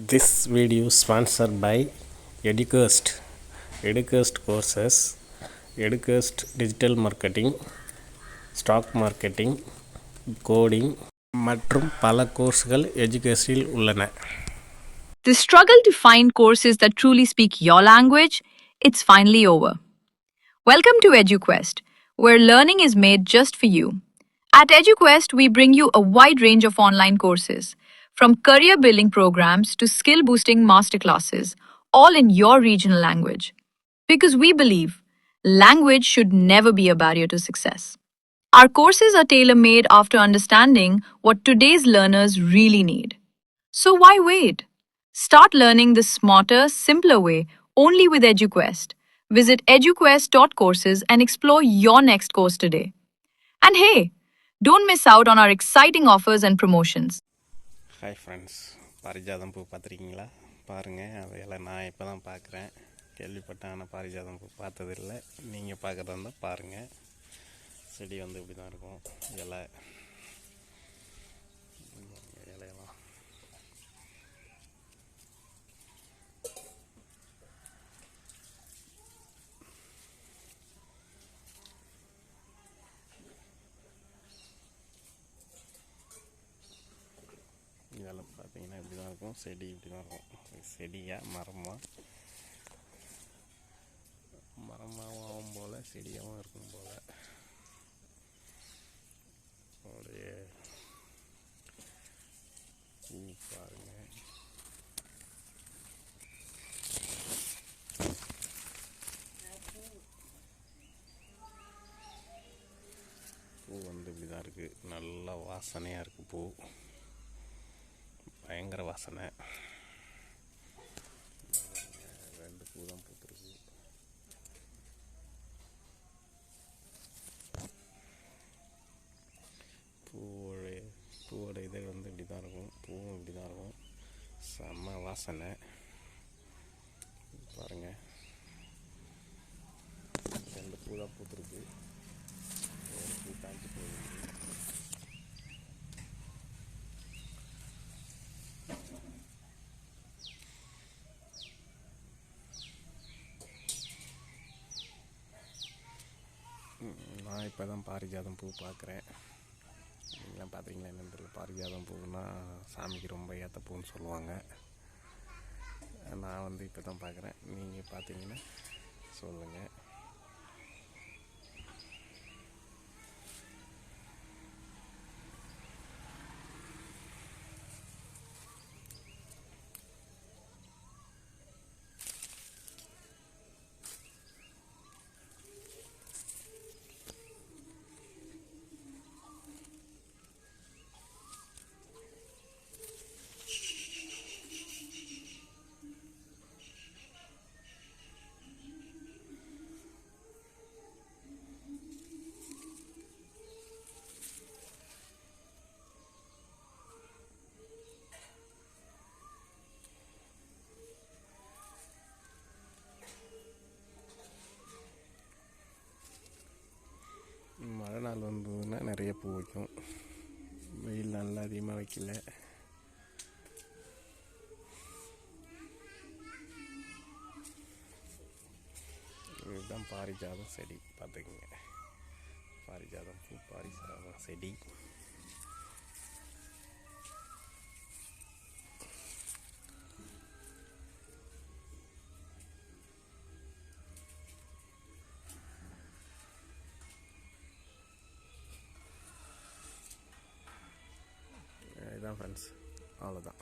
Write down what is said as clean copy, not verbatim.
This video sponsored by Educast. Educast courses, Educast digital marketing, stock marketing, coding மற்றும் பல கோர்ஸ்கள் எஜுகேஸ்டில் உள்ளன. The struggle to find courses that truly speak your language, it's finally over. Welcome to EduQuest, where learning is made just for you. At EduQuest, we bring you a wide range of online courses, from career building programs to skill boosting masterclasses, all in your regional language. Because we believe language should never be a barrier to success. Our courses are tailor made after understanding what today's learners really need. So why wait? Start learning the smarter, simpler way only with EduQuest. Visit eduquest.courses and explore your next course today. And hey, don't miss out on our exciting offers and promotions. Hi friends, பாரிஜாதம் பூ பார்த்துருக்கீங்களா? பாருங்கள், அதையெல்லாம் நான் இப்போ தான் பார்க்குறேன். கேள்விப்பட்டேன், ஆனால் பாரிஜாதம் பூ பார்த்ததில்லை. நீங்கள் பார்க்குறதா இருந்தால் பாருங்கள். செடி வந்து இப்படி தான் இருக்கும். இலையெல்லாம் இதெல்லாம் பார்த்தீங்கன்னா இப்படி தான் இருக்கும். செடி இப்படி தான் இருக்கும். செடியாக மரமாகவும் போல் செடியாகவும் இருக்கும் போல். அப்படியே பூ பாருங்கள். பூ வந்து இப்படி தான் இருக்குது. நல்லா வாசனையாக இருக்குது. பூ பயங்கர வாசனை. ரெண்டு பூ தான் பூத்துருக்கு. பூவோட இதே வந்து இப்படி தான் இருக்கும். பூவும் இப்படி தான் இருக்கும். செம்ம வாசனை பாருங்கள். ரெண்டு பூ தான் பூத்துருக்கு. ஒரு பூ காஞ்சி போகுது. நான் இப்போ தான் பாரிஜாதம் பூ பார்க்குறேன். நீங்களாம் பார்த்துருக்கீங்களா என்னன்னு தெரியல. பாரிஜாதம் பூன்னா சாமிக்கு ரொம்ப ஏற்ற பூன்னு சொல்லுவாங்க. நான் வந்து இப்போ தான் பார்க்குறேன். நீங்கள் பார்த்தீங்கன்னா சொல்லுங்கள். மழை நாள் வந்ததுன்னா நிறைய பூ வைக்கும். வெயில் நல்லா அதிகமாக வைக்கல. இதுதான் பாரிஜாதம் செடி. பார்த்துக்குங்க, பாரிஜாதம் பூ, பாரிஜாதம் செடி. இதுதான் ஃப்ரெண்ட்ஸ், அவ்வளோதான்.